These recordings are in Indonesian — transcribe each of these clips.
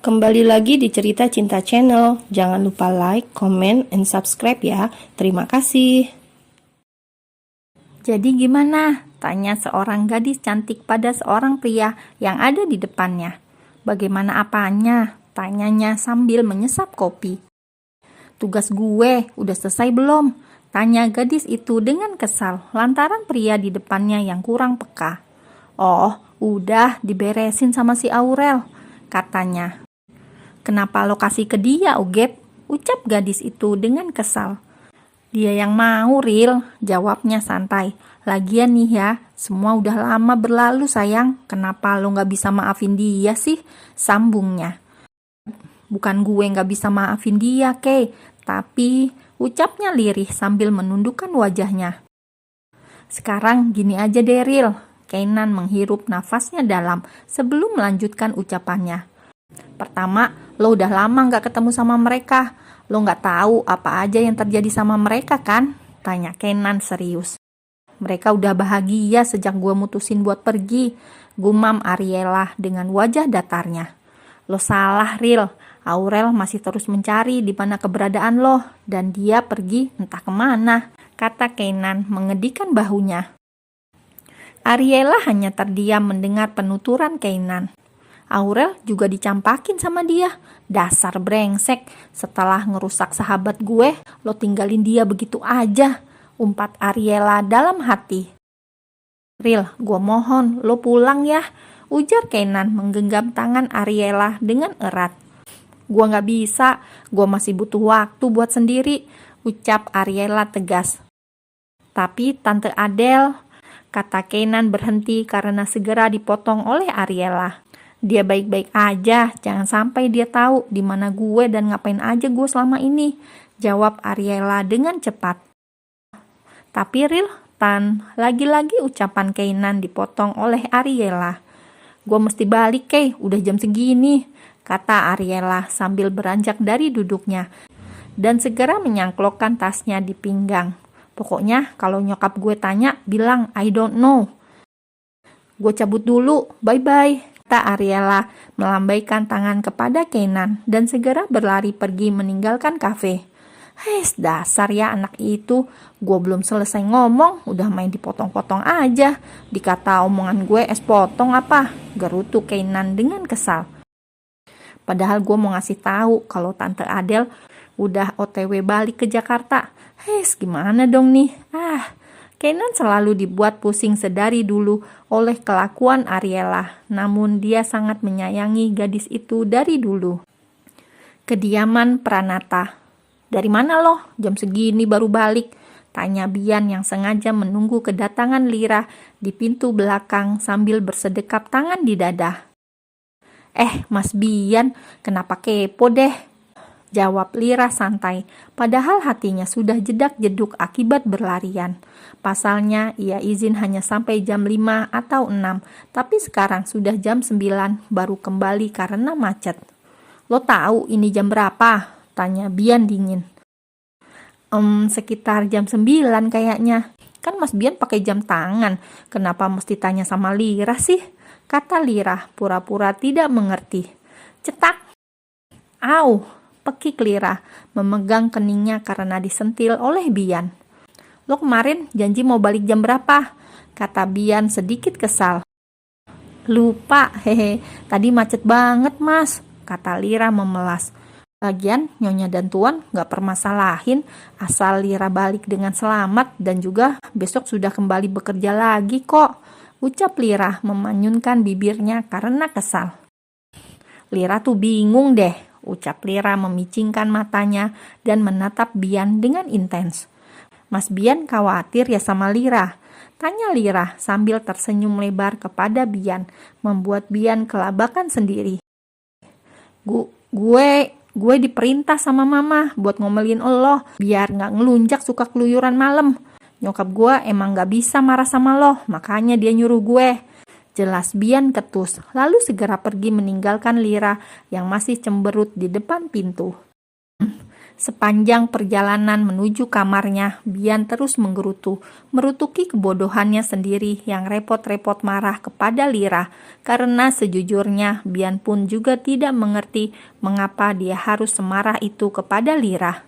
Kembali lagi di Cerita Cinta Channel. Jangan lupa like, comment, and subscribe ya. Terima kasih. Jadi gimana? Tanya seorang gadis cantik pada seorang pria yang ada di depannya. Bagaimana apanya? Tanyanya sambil menyesap kopi. Tugas gue udah selesai belum? Tanya gadis itu dengan kesal lantaran pria di depannya yang kurang peka. Oh, udah diberesin sama si Aurel, katanya. Kenapa lo kasih ke dia, Ugep? Ucap gadis itu dengan kesal. Dia yang mau, Ril, jawabnya santai. Lagian nih ya, semua udah lama berlalu sayang. Kenapa lo gak bisa maafin dia sih? Sambungnya. Bukan gue gak bisa maafin dia, Kay. Tapi, ucapnya lirih sambil menundukkan wajahnya. Sekarang gini aja deh, Ril. Kainan menghirup nafasnya dalam sebelum melanjutkan ucapannya. Pertama, lo udah lama gak ketemu sama mereka. Lo gak tahu apa aja yang terjadi sama mereka kan? Tanya Kenan serius. Mereka udah bahagia sejak gue mutusin buat pergi. Gumam Ariela dengan wajah datarnya. Lo salah, Ril. Aurel masih terus mencari di mana keberadaan lo. Dan dia pergi entah kemana, kata Kenan mengedikan bahunya. Ariela hanya terdiam mendengar penuturan Kenan. Aurel juga dicampakin sama dia. Dasar brengsek, setelah ngerusak sahabat gue, lo tinggalin dia begitu aja, umpat Ariela dalam hati. Ril, gue mohon lo pulang ya, ujar Kenan menggenggam tangan Ariela dengan erat. Gue gak bisa, gue masih butuh waktu buat sendiri, ucap Ariela tegas. Tapi Tante Adele, kata Kenan berhenti karena segera dipotong oleh Ariela. Dia baik-baik aja, jangan sampai dia tahu di mana gue dan ngapain aja gue selama ini, jawab Ariela dengan cepat. Tapi Ril, Tan, lagi-lagi ucapan Kenan dipotong oleh Ariela. Gue mesti balik, Kay, udah jam segini, kata Ariela sambil beranjak dari duduknya dan segera menyangklokkan tasnya di pinggang. Pokoknya kalau nyokap gue tanya, bilang I don't know. Gue cabut dulu, bye-bye, kata Ariela melambaikan tangan kepada Kenan dan segera berlari pergi meninggalkan kafe. Dasar ya anak itu, gue belum selesai ngomong, udah main dipotong-potong aja. Dikata omongan gue es potong apa? Gerutu Kenan dengan kesal. Padahal gue mau ngasih tahu kalau Tante Adele udah OTW balik ke Jakarta. Gimana dong nih? Kenan selalu dibuat pusing sedari dulu oleh kelakuan Ariela, namun dia sangat menyayangi gadis itu dari dulu. Kediaman Pranata. Dari mana loh? Jam segini baru balik, tanya Bian yang sengaja menunggu kedatangan Lira di pintu belakang sambil bersedekap tangan di dada. Mas Bian, kenapa kepo deh? Jawab Lira santai, padahal hatinya sudah jedak-jeduk akibat berlarian. Pasalnya, ia izin hanya sampai jam 5 atau 6, tapi sekarang sudah jam 9 baru kembali karena macet. Lo tahu ini jam berapa? Tanya Bian dingin. Sekitar jam 9 kayaknya. Kan Mas Bian pakai jam tangan, kenapa mesti tanya sama Lira sih? Kata Lira, pura-pura tidak mengerti. Cetak! Au! Pekik Lira, memegang keningnya karena disentil oleh Bian. Lo kemarin janji mau balik jam berapa? Kata Bian sedikit kesal. Lupa, tadi macet banget mas, kata Lira memelas. Lagian Nyonya dan Tuan gak permasalahin asal Lira balik dengan selamat dan juga besok sudah kembali bekerja lagi kok, ucap Lira memanyunkan bibirnya karena kesal. Lira tuh bingung deh, ucap Lira memicingkan matanya dan menatap Bian dengan intens. Mas Bian khawatir ya sama Lira? Tanya Lira sambil tersenyum lebar kepada Bian, membuat Bian kelabakan sendiri. Gue diperintah sama mama buat ngomelin lo, biar gak ngelunjak suka keluyuran malam. Nyokap gue emang gak bisa marah sama lo, makanya dia nyuruh gue. Jelas Bian ketus, lalu segera pergi meninggalkan Lira yang masih cemberut di depan pintu. Sepanjang perjalanan menuju kamarnya, Bian terus menggerutu, merutuki kebodohannya sendiri yang repot-repot marah kepada Lira. Karena sejujurnya, Bian pun juga tidak mengerti mengapa dia harus semarah itu kepada Lira.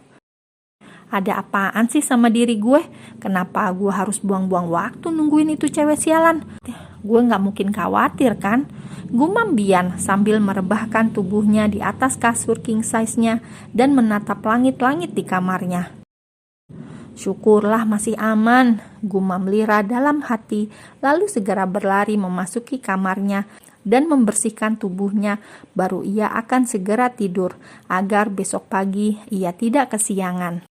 Ada apaan sih sama diri gue? Kenapa gue harus buang-buang waktu nungguin itu cewek sialan? Gue gak mungkin khawatir kan? Gumam Bian sambil merebahkan tubuhnya di atas kasur king size-nya dan menatap langit-langit di kamarnya. Syukurlah masih aman, gumam Lira dalam hati, lalu segera berlari memasuki kamarnya dan membersihkan tubuhnya, baru ia akan segera tidur agar besok pagi ia tidak kesiangan.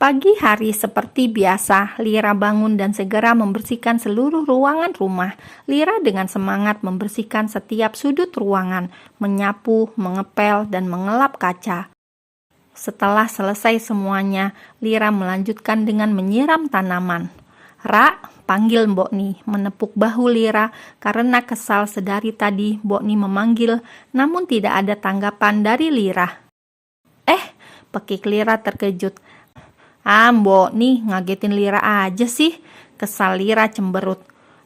Pagi hari seperti biasa, Lira bangun dan segera membersihkan seluruh ruangan rumah. Lira dengan semangat membersihkan setiap sudut ruangan, menyapu, mengepel, dan mengelap kaca. Setelah selesai semuanya, Lira melanjutkan dengan menyiram tanaman. "Ra," panggil Mbokni, menepuk bahu Lira karena kesal sedari tadi Mbokni memanggil, namun tidak ada tanggapan dari Lira. Pekik Lira terkejut. Mbok nih ngagetin Lira aja sih, kesal Lira cemberut.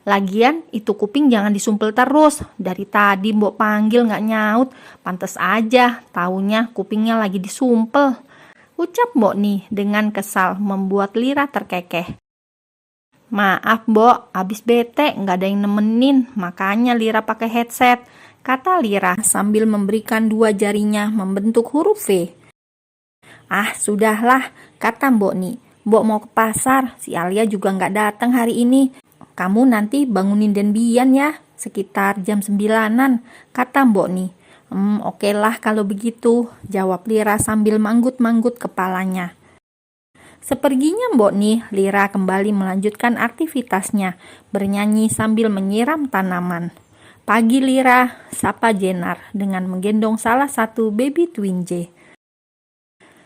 Lagian itu kuping jangan disumpel terus, dari tadi Mbok panggil gak nyaut, pantes aja taunya kupingnya lagi disumpel. Ucap Mbok nih dengan kesal membuat Lira terkekeh. Maaf Mbok, abis bete gak ada yang nemenin, makanya Lira pakai headset, kata Lira sambil memberikan dua jarinya membentuk huruf V. Sudahlah, kata Mbok Ni. Mbok mau ke pasar, si Alia juga gak datang hari ini. Kamu nanti bangunin Den Bian ya, sekitar jam 9-an, kata Mbok Ni. Oke lah kalau begitu, jawab Lira sambil manggut-manggut kepalanya. Seperginya Mbok Ni, Lira kembali melanjutkan aktivitasnya, bernyanyi sambil menyiram tanaman. Pagi Lira, sapa Jenar dengan menggendong salah satu baby twin J.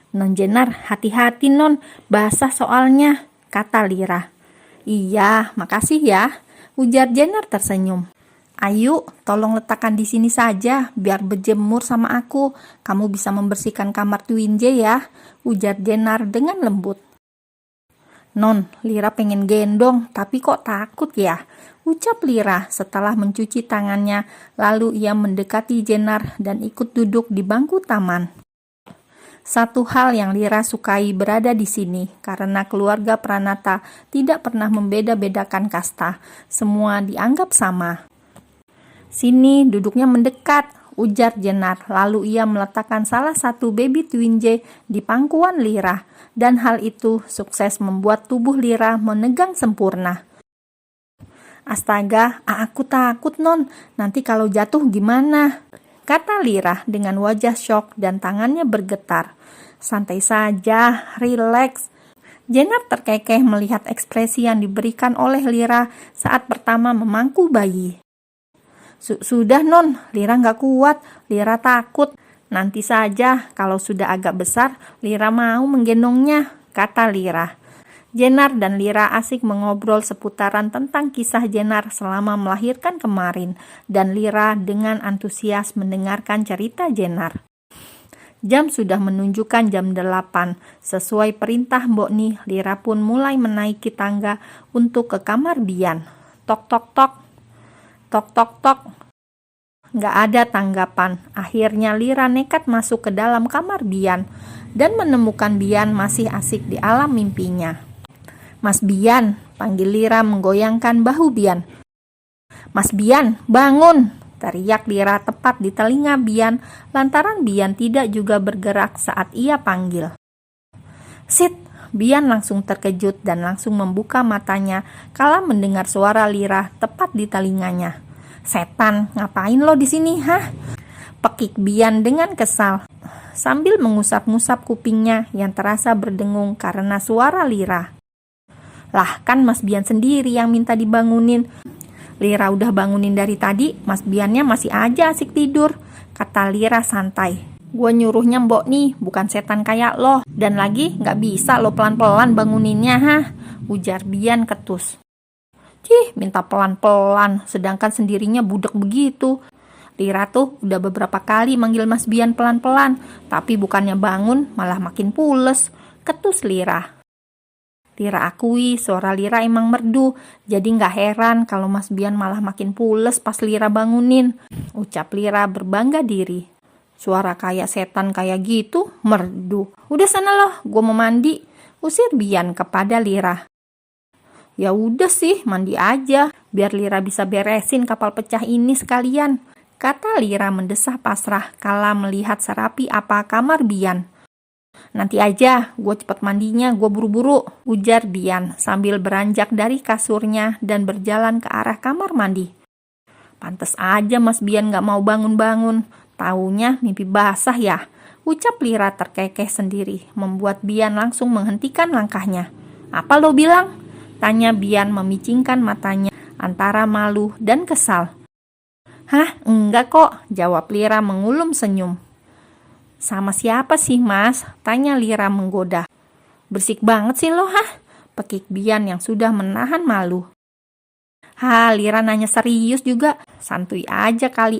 Non Jenar, hati-hati non, basah soalnya, kata Lira. Iya, makasih ya, ujar Jenar tersenyum. Ayo, tolong letakkan di sini saja, biar berjemur sama aku. Kamu bisa membersihkan kamar Twin J ya, ujar Jenar dengan lembut. Non, Lira pengen gendong, tapi kok takut ya, ucap Lira setelah mencuci tangannya, lalu ia mendekati Jenar dan ikut duduk di bangku taman. Satu hal yang Lira sukai berada di sini, karena keluarga Pranata tidak pernah membeda-bedakan kasta, semua dianggap sama. Sini duduknya mendekat, ujar Jenar, lalu ia meletakkan salah satu baby twin J di pangkuan Lira, dan hal itu sukses membuat tubuh Lira menegang sempurna. Astaga, aku takut non, nanti kalau jatuh gimana? Kata Lira dengan wajah syok dan tangannya bergetar. Santai saja, rileks. Jenar terkekeh melihat ekspresi yang diberikan oleh Lira saat pertama memangku bayi. Sudah non, Lira gak kuat, Lira takut. Nanti saja, kalau sudah agak besar, Lira mau menggendongnya, kata Lira. Jenar dan Lira asik mengobrol seputaran tentang kisah Jenar selama melahirkan kemarin, dan Lira dengan antusias mendengarkan cerita Jenar. Jam sudah menunjukkan jam 8. Sesuai perintah Mbok Ni, Lira pun mulai menaiki tangga untuk ke kamar Bian. Tok tok tok. Tok tok tok. Gak ada tanggapan. Akhirnya Lira nekat masuk ke dalam kamar Bian dan menemukan Bian masih asik di alam mimpinya. Mas Bian, panggil Lira menggoyangkan bahu Bian. Mas Bian, bangun! Teriak Lira tepat di telinga Bian, lantaran Bian tidak juga bergerak saat ia panggil. Sit! Bian langsung terkejut dan langsung membuka matanya kala mendengar suara Lira tepat di telinganya. Setan, ngapain lo di sini, hah? Pekik Bian dengan kesal, sambil mengusap-ngusap kupingnya yang terasa berdengung karena suara Lira. Lah, kan Mas Bian sendiri yang minta dibangunin. Lira udah bangunin dari tadi, Mas Biannya masih aja asik tidur, kata Lira santai. Gua nyuruhnya Mbok nih, bukan setan kayak lo. Dan lagi gak bisa lo pelan-pelan banguninnya, hah? Ujar Bian ketus. Minta pelan-pelan, sedangkan sendirinya budek begitu. Lira tuh udah beberapa kali manggil Mas Bian pelan-pelan, tapi bukannya bangun malah makin pules. Ketus Lira. Lira akui suara Lira emang merdu, jadi nggak heran kalau Mas Bian malah makin pules pas Lira bangunin. Ucap Lira berbangga diri. Suara kayak setan kayak gitu, merdu. Udah sana loh, gue mau mandi. Usir Bian kepada Lira. Ya udah sih, mandi aja, biar Lira bisa beresin kapal pecah ini sekalian. Kata Lira mendesah pasrah kala melihat serapi apa kamar Bian. Nanti aja, gue cepet mandinya, gue buru-buru, ujar Bian sambil beranjak dari kasurnya dan berjalan ke arah kamar mandi. Pantes aja Mas Bian gak mau bangun-bangun, taunya mimpi basah ya, ucap Lira terkekeh sendiri, membuat Bian langsung menghentikan langkahnya. Apa lo bilang? Tanya Bian memicingkan matanya antara malu dan kesal. Hah, enggak kok, jawab Lira mengulum senyum. Sama siapa sih mas? Tanya Lira menggoda. Bersik banget sih lo, pekik Bian yang sudah menahan malu. Lira nanya serius juga, santuy aja kali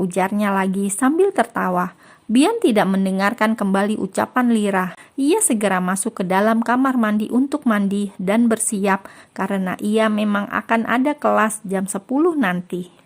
ujarnya lagi sambil tertawa. Bian tidak mendengarkan kembali ucapan Lira. Ia segera masuk ke dalam kamar mandi untuk mandi dan bersiap karena ia memang akan ada kelas jam 10 nanti.